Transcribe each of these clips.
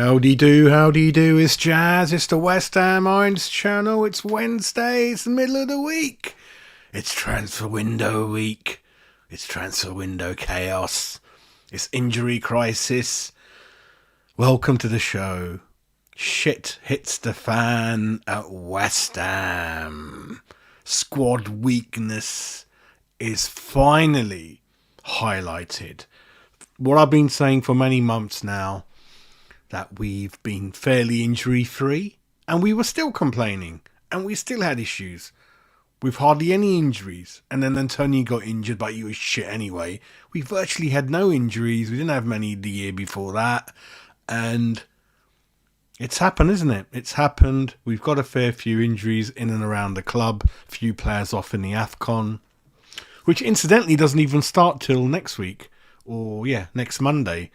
Howdy do, it's Jazz, it's the West Ham Irons channel, it's Wednesday, it's the middle of the week, it's transfer window week, it's transfer window chaos, it's injury crisis. Welcome to the show. Shit hits the fan at West Ham. Squad weakness is finally highlighted. What I've been saying for many months now, that we've been fairly injury free, and we were still complaining, and we still had issues with hardly any injuries. And then Antonio got injured, but he was shit anyway. We virtually had no injuries. We didn't have many the year before that, and it's happened, isn't it? It's happened. We've got a fair few injuries in and around the club, few players off in the AFCON, which incidentally doesn't even start till next week, or next Monday.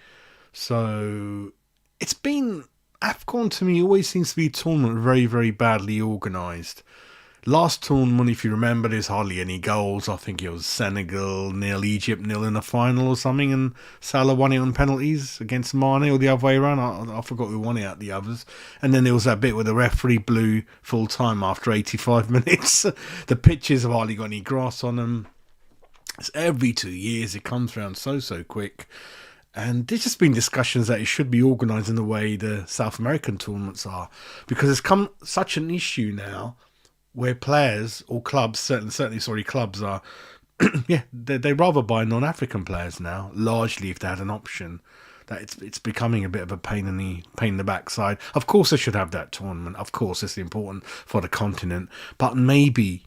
So it's been, AFCON to me always seems to be a tournament very, very badly organised. Last tournament, if you remember, there's hardly any goals. I think it was Senegal 0, Egypt 0 in the final or something, and Salah won it on penalties against Mane, or the other way around. I forgot who won it out the others. And then there was that bit where the referee blew full time after 85 minutes. The pitches have hardly got any grass on them. It's every 2 years. It comes around so quick. And there's just been discussions that it should be organised in the way the South American tournaments are, because it's come such an issue now where players or clubs, certainly clubs are, they rather buy non-African players now, largely if they had an option. That it's becoming a bit of a pain in the backside. Of course, they should have that tournament. Of course, it's important for the continent, but maybe.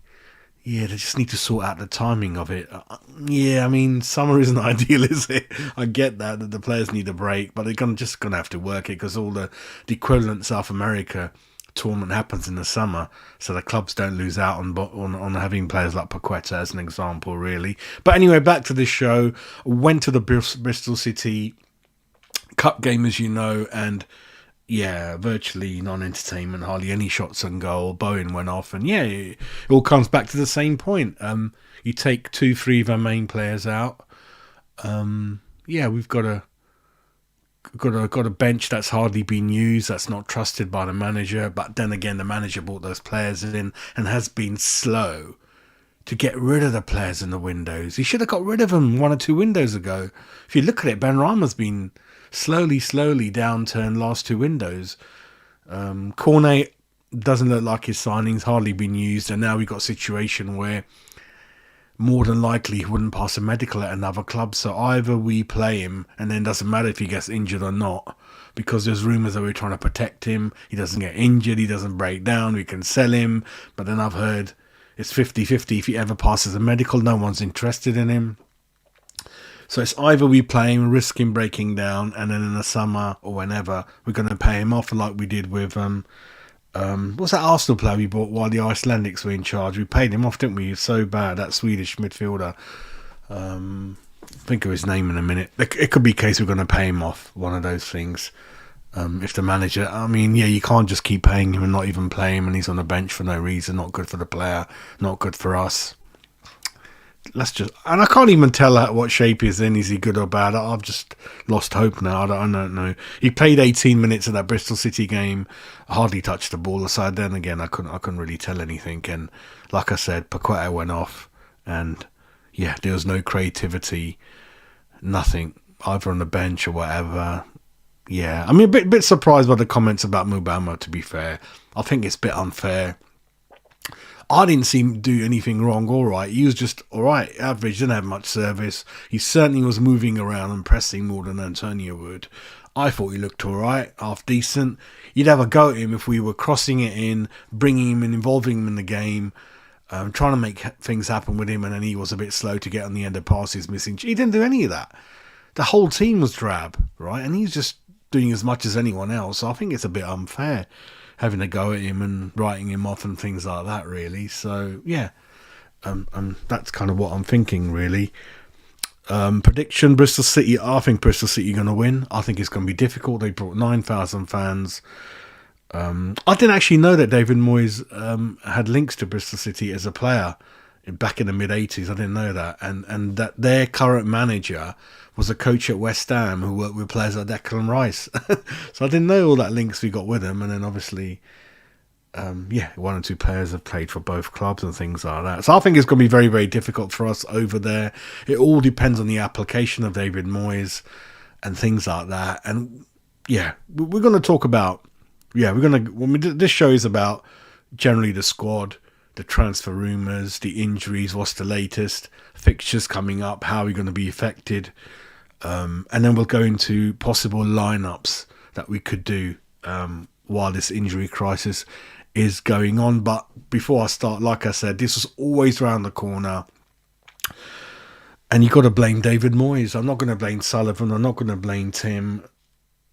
Yeah, they just need to sort out the timing of it. I mean, summer isn't ideal, is it? I get that the players need a break, but they're just going to have to work it, because all the equivalent South America tournament happens in the summer, so the clubs don't lose out on having players like Paqueta as an example, really. But anyway, back to this show. Went to the Bristol City Cup game, as you know, and virtually non-entertainment, hardly any shots on goal. Bowen went off, and it all comes back to the same point. You take 2-3 of our main players out. We've got a bench that's hardly been used, that's not trusted by the manager. But then again, the manager brought those players in and has been slow to get rid of the players in the windows. He should have got rid of them 1 or 2 windows ago. If you look at it, Ben Rama's been slowly downturned last 2 windows. Cornet doesn't look like his signing's hardly been used, and now we've got a situation where more than likely he wouldn't pass a medical at another club. So either we play him, and then it doesn't matter if he gets injured or not, because there's rumours that we're trying to protect him. He doesn't get injured, he doesn't break down, we can sell him. But then I've heard it's 50-50. If he ever passes a medical, no one's interested in him. So it's either we play him, risk him breaking down, and then in the summer or whenever, we're going to pay him off, like we did with what's that Arsenal player we bought while the Icelandics were in charge? We paid him off, didn't we? He was so bad, that Swedish midfielder. Think of his name in a minute. It could be a case we're going to pay him off, one of those things. If the manager, you can't just keep paying him and not even play him, and he's on the bench for no reason. Not good for the player, not good for us. And I can't even tell what shape he's in. Is he good or bad? I've just lost hope now. I don't know. He played 18 minutes of that Bristol City game, hardly touched the ball aside. Then again, I couldn't really tell anything. And like I said, Paqueta went off, and there was no creativity, nothing, either on the bench or whatever. I mean, a bit surprised by the comments about Mubama, to be fair. I think it's a bit unfair. I didn't see him do anything wrong, all right. He was just all right, average, didn't have much service. He certainly was moving around and pressing more than Antonio would. I thought he looked all right, half decent. You'd have a go at him if we were crossing it in, bringing him and involving him in the game, trying to make things happen with him, and then he was a bit slow to get on the end of passes, missing. He didn't do any of that. The whole team was drab, right? And he's just doing as much as anyone else. So I think it's a bit unfair having a go at him and writing him off and things like that, really. So that's kind of what I'm thinking, really. Prediction: Bristol City. I think Bristol City are going to win. I think it's going to be difficult. They brought 9,000 fans. I didn't actually know that David Moyes had links to Bristol City as a player. back in the mid-80s. I didn't know that. And that their current manager was a coach at West Ham who worked with players like Declan Rice. So I didn't know all that links we got with him. And then obviously, one or two players have played for both clubs and things like that. So I think it's going to be very, very difficult for us over there. It all depends on the application of David Moyes and things like that. And yeah, we're going to talk about, this show is about generally the squad, the transfer rumours, the injuries, what's the latest, fixtures coming up, how are we going to be affected. And then we'll go into possible lineups that we could do while this injury crisis is going on. But before I start, like I said, this was always around the corner. And you've got to blame David Moyes. I'm not going to blame Sullivan. I'm not going to blame Tim.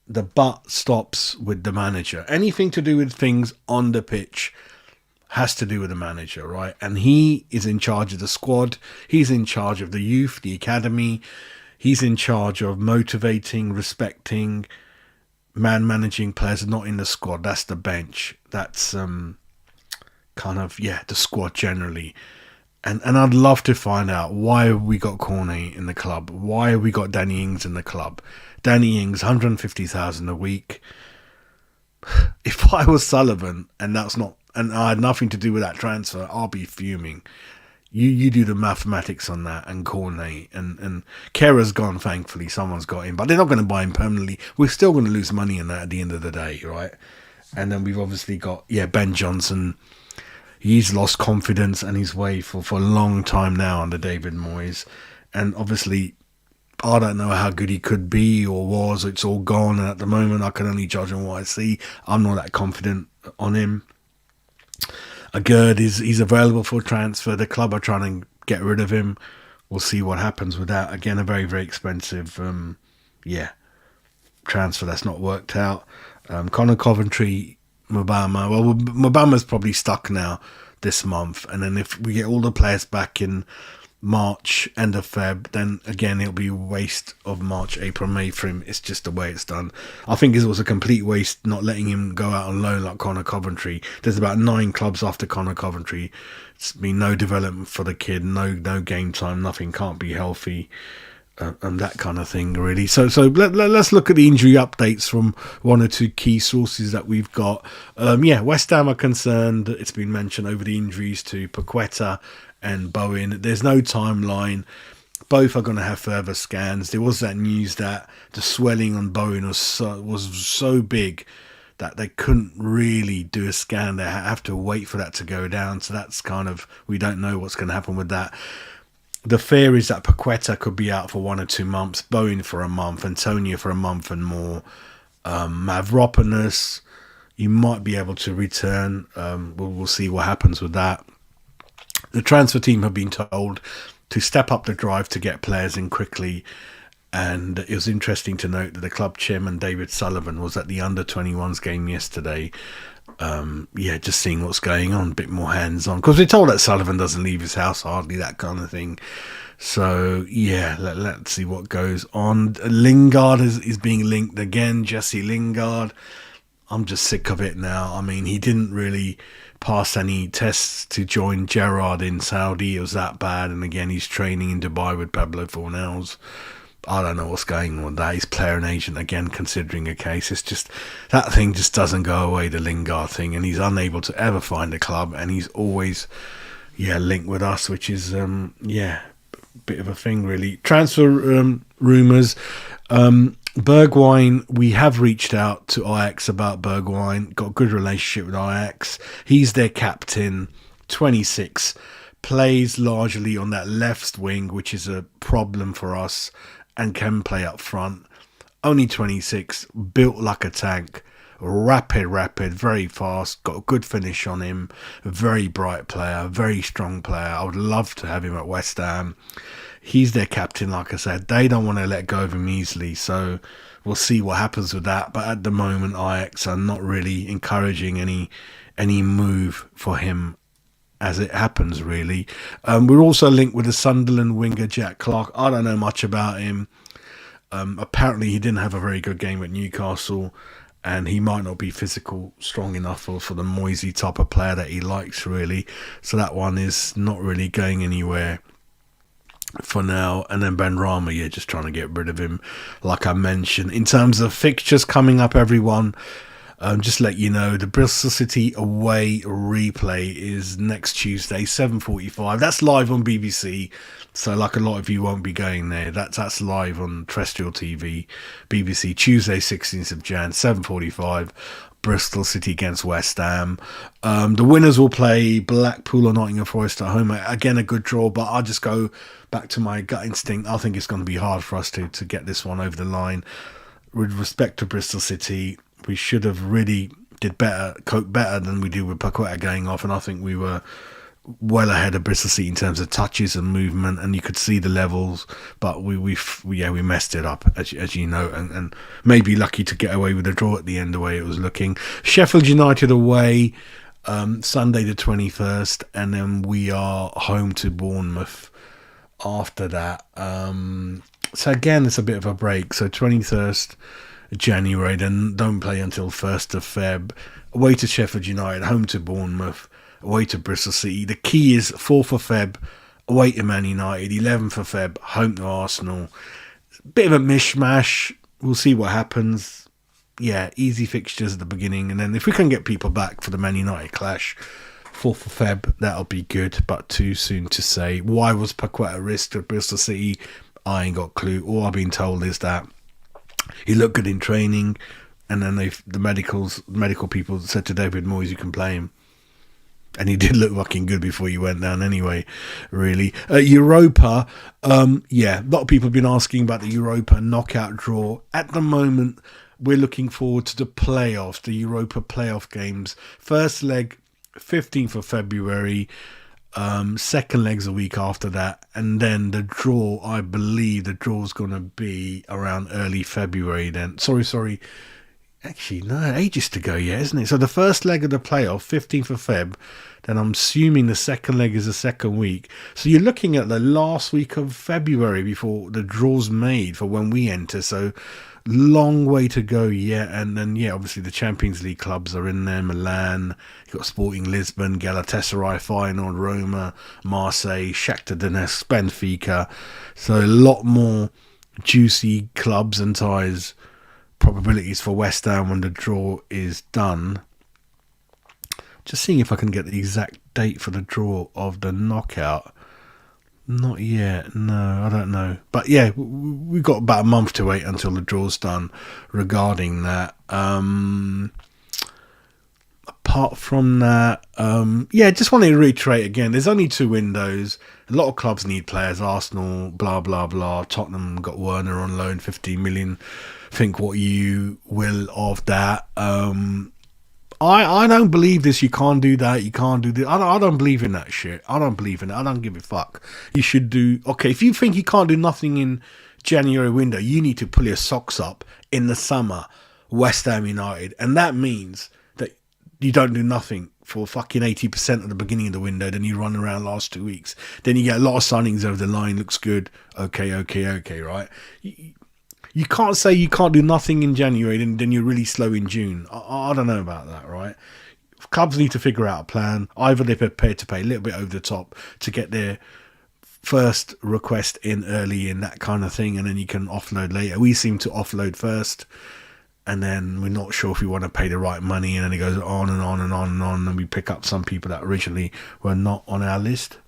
The butt stops with the manager. Anything to do with things on the pitch has to do with the manager, right? And he is in charge of the squad. He's in charge of the youth, the academy. He's in charge of motivating, respecting, managing players not in the squad. That's the bench. That's the squad generally. And I'd love to find out why we got Cornet in the club. Why have we got Danny Ings in the club? Danny Ings, 150,000 a week. If I was Sullivan and I had nothing to do with that transfer, I'll be fuming. You do the mathematics on that, and Cornet and Kera's gone. Thankfully, someone's got him, but they're not going to buy him permanently. We're still going to lose money in that at the end of the day, right? And then we've obviously got Ben Johnson. He's lost confidence and his way for a long time now under David Moyes, and obviously I don't know how good he could be or was. It's all gone, and at the moment I can only judge on what I see. I'm not that confident on him. Gerd he's available for transfer. The club are trying to get rid of him. We'll see what happens with that. Again, a very, very expensive transfer that's not worked out. Connor Coventry, Mobama. Well, Mobama's probably stuck now this month, and then if we get all the players back in March, end of Feb, then again it'll be a waste of March, April, May for him. It's just the way it's done. I think it was a complete waste not letting him go out on loan like Connor Coventry. There's about 9 clubs after Connor Coventry. It's been no development for the kid, no game time, nothing, can't be healthy, and that kind of thing really. So let's look at the injury updates from one or two key sources that we've got. West Ham are concerned. It's been mentioned over the injuries to Paqueta and Bowen. There's no timeline. Both are going to have further scans. There was that news that the swelling on Bowen was so big that they couldn't really do a scan. They have to wait for that to go down. So that's we don't know what's going to happen with that. The fear is that Paqueta could be out for 1 or 2 months, Bowen for a month, Antonio for a month and more. Mavropanos, you might be able to return. We'll see what happens with that. The transfer team have been told to step up the drive to get players in quickly, and it was interesting to note that the club chairman David Sullivan was at the under-21s game yesterday. Just seeing what's going on, a bit more hands-on, because we're told that Sullivan doesn't leave his house hardly, that kind of thing. So let's see what goes on. Lingard is being linked again. Jesse Lingard, I'm just sick of it now. I mean, he didn't really pass any tests to join Gerrard in Saudi. It was that bad, and again he's training in Dubai with Pablo Fornals. I don't know what's going on with that. He's player and agent again considering a case. It's just, that thing just doesn't go away, the Lingard thing, and he's unable to ever find a club, and he's always linked with us, which is bit of a thing really. Transfer rumours. Bergwijn, we have reached out to Ajax about Bergwijn, got a good relationship with Ajax. He's their captain, 26, plays largely on that left wing, which is a problem for us, and can play up front. Only 26, built like a tank, rapid, very fast, got a good finish on him, a very bright player, very strong player. I would love to have him at West Ham. He's their captain, like I said. They don't want to let go of him easily, so we'll see what happens with that. But at the moment, Ajax are not really encouraging any move for him as it happens, really. We're also linked with the Sunderland winger, Jack Clark. I don't know much about him. Apparently, he didn't have a very good game at Newcastle, and he might not be physical strong enough for the Moisey type of player that he likes, really. So that one is not really going anywhere for now. And then Ben Rama, yeah, just trying to get rid of him, like I mentioned. In terms of fixtures coming up, everyone, just let you know, the Bristol City away replay is next Tuesday, 7:45. That's live on BBC. So, like, a lot of you won't be going there. That's live on terrestrial TV, BBC, Tuesday, 16th of Jan, 7:45. Bristol City against West Ham. The winners will play Blackpool or Nottingham Forest at home. Again, a good draw, but I'll just go back to my gut instinct. I think it's going to be hard for us to get this one over the line. With respect to Bristol City, we should have really coped better than we did with Paqueta going off, and I think we were well ahead of Bristol City in terms of touches and movement, and you could see the levels, but we messed it up, as you know, and maybe lucky to get away with a draw at the end the way it was looking. Sheffield United away, Sunday the 21st, and then we are home to Bournemouth after that. So again, it's a bit of a break. So 21st January, then don't play until 1st of Feb. Away to Sheffield United, home to Bournemouth, away to Bristol City. The key is 4th of Feb, away to Man United, 11th of Feb, home to Arsenal. Bit of a mishmash. We'll see what happens. Yeah, easy fixtures at the beginning, and then if we can get people back for the Man United clash, 4th of Feb, that'll be good, but too soon to say. Why was Paqueta risked at Bristol City? I ain't got a clue. All I've been told is that he looked good in training, and then the medical people said to David Moyes, you can play him. And he did look fucking good before he went down anyway, really. Europa, yeah, a lot of people have been asking about the Europa knockout draw. At the moment, we're looking forward to the playoffs, the Europa playoff games. First leg, 15th of February. Second leg's a week after that, and then the draw, I believe the draw's going to be around early February then. Sorry. Actually, no, ages to go, yeah, isn't it? So the first leg of the playoff, 15th of Feb, then I'm assuming the second leg is the second week. So you're looking at the last week of February before the draw's made for when we enter. So long way to go, yeah. And then, yeah, obviously the Champions League clubs are in there. Milan, you've got Sporting Lisbon, Galatasaray final, Roma, Marseille, Shakhtar Donetsk, Benfica. So a lot more juicy clubs and ties, probabilities for West Ham when the draw is done. Just seeing if I can get the exact date for the draw of the knockout. Not yet, no, I don't know. But yeah, we've got about a month to wait until the draw's done regarding that. Apart from that, yeah, just wanted to reiterate again, there's only 2 windows. A lot of clubs need players. Arsenal, blah, blah, blah. Tottenham got Werner on loan, 15 million. Think what you will of that. I don't believe this. You can't do that. You can't do this. I don't believe in that shit. I don't believe in it. I don't give a fuck. You should do... Okay, if you think you can't do nothing in January window, you need to pull your socks up in the summer, West Ham United. And that means that you don't do nothing for fucking 80% of the beginning of the window. Then you run around last 2 weeks. Then you get a lot of signings over the line. Looks good. Okay, right? You can't say you can't do nothing in January and then you're really slow in June. I don't know about that, right? Clubs need to figure out a plan. Either they're prepared to pay a little bit over the top to get their first request in early and that kind of thing, and then you can offload later. We seem to offload first, and then we're not sure if we want to pay the right money, and then it goes on and on and on and on, and we pick up some people that originally were not on our list.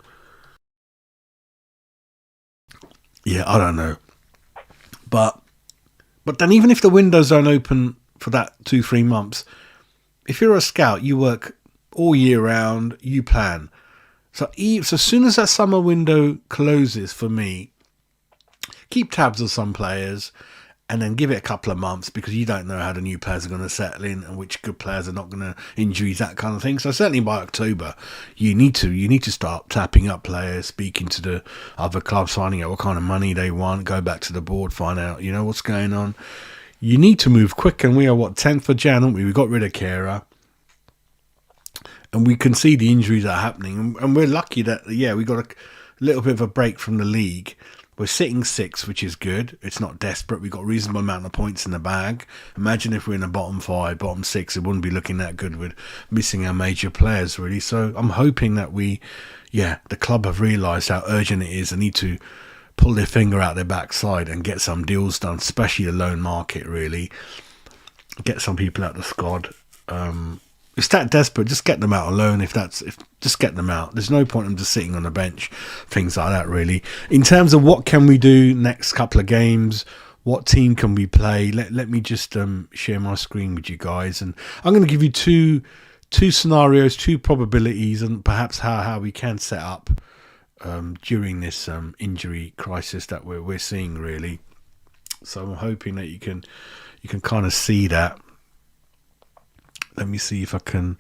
Yeah, I don't know. But then even if the windows don't open for that 2-3 months, if you're a scout, you work all year round, you plan. So as soon as that summer window closes for me, keep tabs of some players and then give it a couple of months, because you don't know how the new players are going to settle in and which good players are not going to injuries, that kind of thing. So certainly by October, you need to start tapping up players, speaking to the other clubs, finding out what kind of money they want, go back to the board, find out, what's going on. You need to move quick, and we are, 10th of Jan, aren't we? We got rid of Kehrer, and we can see the injuries that are happening, and we're lucky that, we got a little bit of a break from the league. We're sitting 6th, which is good. It's not desperate. We've got a reasonable amount of points in the bag. Imagine if we're in the bottom 5, bottom 6, it wouldn't be looking that good with missing our major players, really. So I'm hoping that the club have realised how urgent it is and need to pull their finger out their backside and get some deals done, especially the loan market, really. Get some people out the squad. It's that desperate. Just get them out on loan. Just get them out. There's no point in them just sitting on the bench. Things like that, really. In terms of what can we do next couple of games, what team can we play? Let me just share my screen with you guys, and I'm going to give you two scenarios, 2 probabilities, and perhaps how we can set up during this injury crisis that we're seeing, really. So I'm hoping that you can kind of see that. Let me see if I can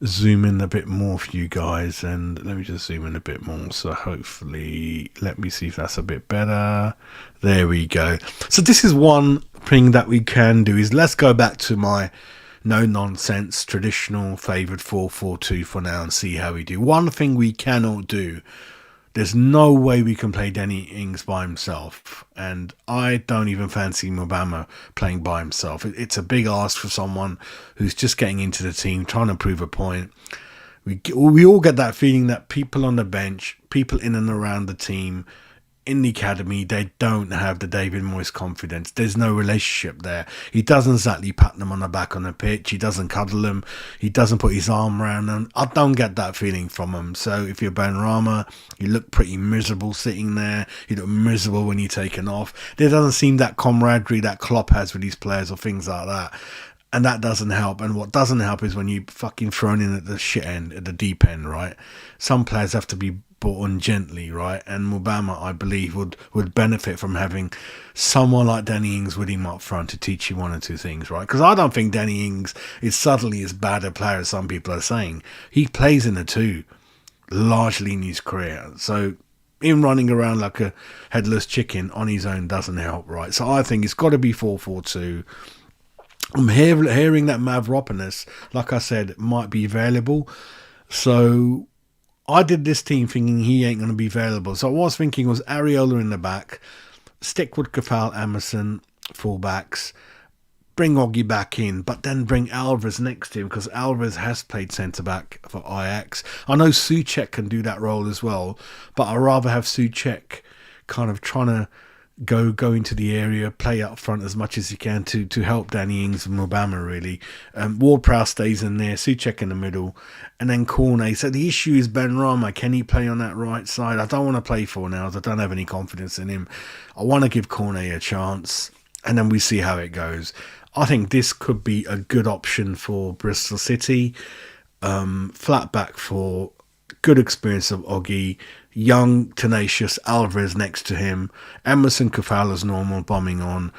zoom in a bit more for you guys, and let me just zoom in a bit more. So hopefully, let me see if that's a bit better. There we go. So this is one thing that we can do is let's go back to my no nonsense traditional favoured 4-4-2 for now and see how we do. One thing we cannot do, there's no way we can play Danny Ings by himself, and I don't even fancy Mubama playing by himself. It's a big ask for someone who's just getting into the team, trying to prove a point. We all get that feeling that people on the bench, people in and around the team, in the academy, they don't have the David Moyes confidence. There's no relationship there. He doesn't exactly pat them on the back on the pitch. He doesn't cuddle them. He doesn't put his arm around them. I don't get that feeling from him. So if you're Benrahma, you look pretty miserable sitting there. You look miserable when you're taken off. There doesn't seem that camaraderie that Klopp has with his players or things like that. And that doesn't help. And what doesn't help is when you fucking thrown in at the shit end, at the deep end, right? Some players have to be brought on gently, right? And Mubama, I believe, would benefit from having someone like Danny Ings with him up front to teach you 1 or 2 things, right? Because I don't think Danny Ings is suddenly as bad a player as some people are saying. He plays in the 2, largely in his career. So him running around like a headless chicken on his own doesn't help, right? So I think it's got to be 4-4-2. I'm hearing that Mavropanos, like I said, might be available. So I did this team thinking he ain't going to be available. So I was thinking was Areola in the back, stick with Kafal, Emerson, fullbacks, bring Oggy back in, but then bring Alvarez next to him because Alvarez has played centre-back for Ajax. I know Souček can do that role as well, but I'd rather have Souček kind of trying to go into the area, play up front as much as he can to help Danny Ings and Mubama, really. Ward-Prowse stays in there, Souček in the middle, and then Cornet. So the issue is Benrahma. Can he play on that right side? I don't want to play Fornals. I don't have any confidence in him. I want to give Cornet a chance, and then we see how it goes. I think this could be a good option for Bristol City. Flat back for good experience of Oggy, young, tenacious Alvarez next to him, Emerson Kafal as normal, bombing on,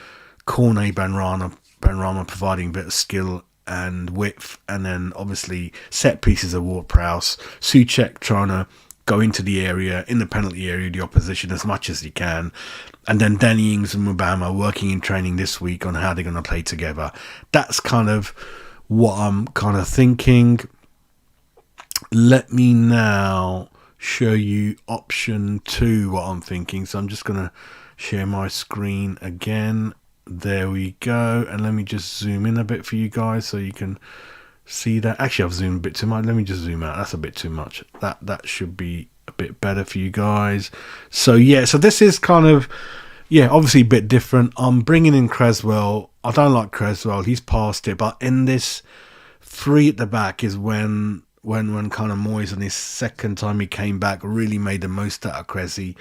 Cornet Benrahma providing a bit of skill and width, and then obviously set pieces of Ward-Prowse, Souček trying to go into the area, in the penalty area, the opposition as much as he can, and then Danny Ings and Mubama working in training this week on how they're going to play together. That's kind of what I'm kind of thinking. Let me now show you option 2, what I'm thinking. So I'm just going to share my screen again. There we go. And let me just zoom in a bit for you guys so you can see that. Actually, I've zoomed a bit too much. Let me just zoom out. That's a bit too much. That should be a bit better for you guys. So yeah, so this is kind of, yeah, obviously a bit different. I'm bringing in Creswell. I don't like Creswell. He's past it. But in this 3 at the back is when kind of Moyes on his second time he came back really made the most out of Cressy.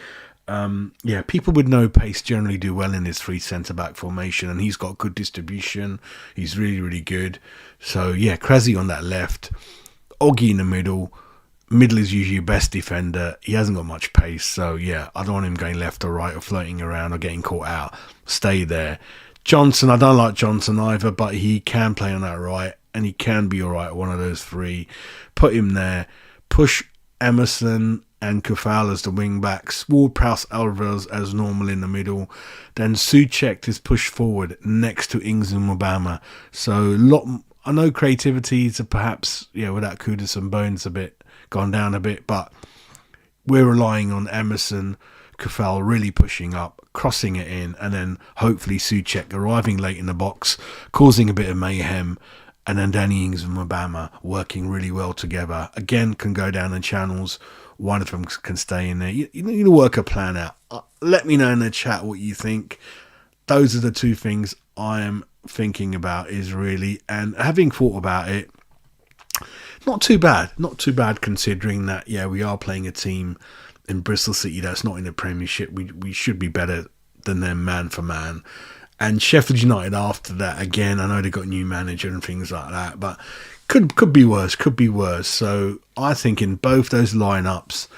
Yeah, people with no pace generally do well in this 3 centre-back formation, and he's got good distribution. He's really, really good. So, yeah, Cressy on that left. Oggy in the middle. Middle is usually your best defender. He hasn't got much pace, so, yeah, I don't want him going left or right or floating around or getting caught out. Stay there. Johnson, I don't like Johnson either, but he can play on that right, and he can be all right, one of those 3. Put him there. Push Emerson and Kafal as the wing backs. Ward-Prowse, Alvarez as normal in the middle. Then Souček is pushed forward next to Ings and Mubama. So I know creativity is perhaps, yeah, without Kudus and Bones a bit gone down a bit, but we're relying on Emerson, Kufal really pushing up, crossing it in, and then hopefully Souček arriving late in the box, causing a bit of mayhem, and then Danny Ings and Mabama working really well together. Again, can go down the channels. One of them can stay in there. You need to work a plan out. Let me know in the chat what you think. Those are the two things I am thinking about, is really, and having thought about it, not too bad considering that, yeah, we are playing a team in Bristol City that's not in the Premiership. We should be better than them man for man. And Sheffield United after that, again, I know they got a new manager and things like that, but could be worse, So I think in both those lineups,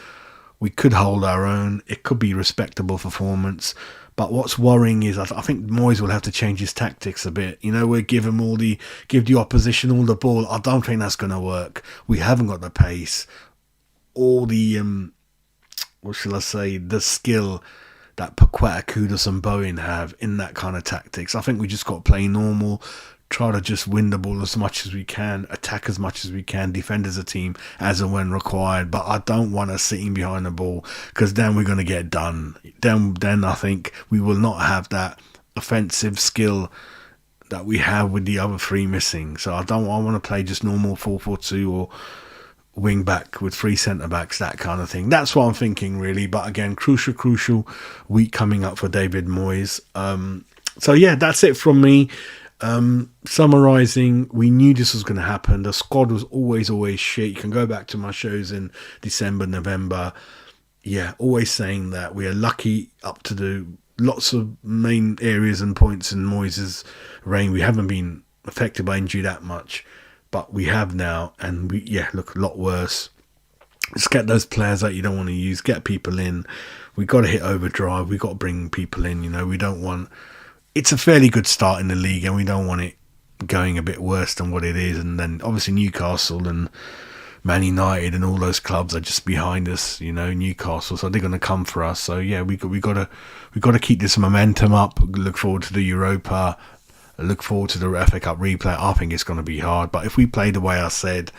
we could hold our own. It could be respectable performance. But what's worrying is I think Moyes will have to change his tactics a bit. We give the opposition all the ball. I don't think that's going to work. We haven't got the pace, all the what shall I say, the skill that Paqueta, Kudus and Bowen have in that kind of tactics. I think we just got to play normal, try to just win the ball as much as we can, attack as much as we can, defend as a team as and when required. But I don't want us sitting behind the ball, because then we're going to get done. Then I think we will not have that offensive skill that we have with the other three missing. So I want to play just normal 4-4-2 or wing back with 3 centre backs, that kind of thing. That's what I'm thinking, really. But again, crucial week coming up for David Moyes. So yeah, that's it from me. Summarising, we knew this was going to happen. The squad was always shit. You can go back to my shows in December, November. Yeah, always saying that we are lucky up to the lots of main areas and points in Moyes' reign. We haven't been affected by injury that much, but we have now, and we look a lot worse. Just get those players that you don't want to use, get people in. We got to hit overdrive. We got to bring people in. We don't want. It's a fairly good start in the league, and we don't want it going a bit worse than what it is. And then obviously Newcastle and Man United and all those clubs are just behind us. Newcastle, so they're going to come for us. So yeah, we got to keep this momentum up. Look forward to the Europa. Look forward to the FA Cup replay. I think it's going to be hard, but if we play the way I said,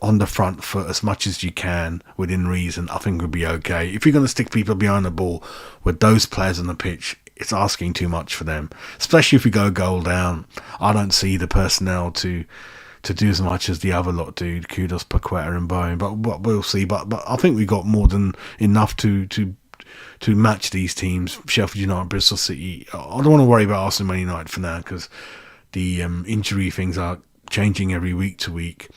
on the front foot as much as you can within reason, I think we'll be okay. If you're going to stick people behind the ball with those players on the pitch, it's asking too much for them, especially if we go goal down. I don't see the personnel to do as much as the other lot do, Kudus, Paqueta and Bowen, but we'll see. But I think we got more than enough to match these teams, Sheffield United, Bristol City. I don't want to worry about Arsenal, Man United for now, because the injury things are changing every week to week.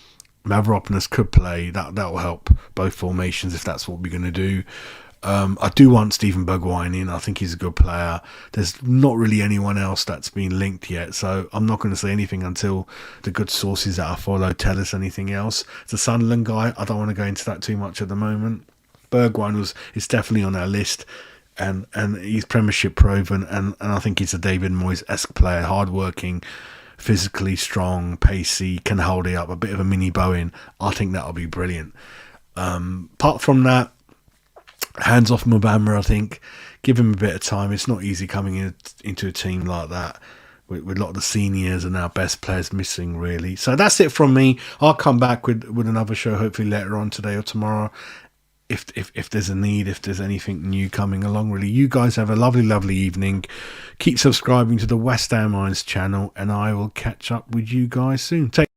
Mavropoulos could play, that will help both formations if that's what we're going to do. I do want Stephen Bergwijn in. I think he's a good player. There's not really anyone else that's been linked yet, so I'm not going to say anything until the good sources that I follow tell us anything else. The Sunderland guy, I don't want to go into that too much at the moment. Bergwijn is definitely on our list, and he's Premiership proven, and I think he's a David Moyes-esque player, hard-working, physically strong, pacey, can hold it up, a bit of a mini Bowen. I think that'll be brilliant. Apart from that, hands off Mabama, I think. Give him a bit of time. It's not easy coming into a team like that with a lot of the seniors and our best players missing, really. So that's it from me. I'll come back with another show hopefully later on today or tomorrow, if there's a need, if there's anything new coming along, really. You guys have a lovely evening. Keep subscribing to the West Ham Irons channel, and I will catch up with you guys soon. Take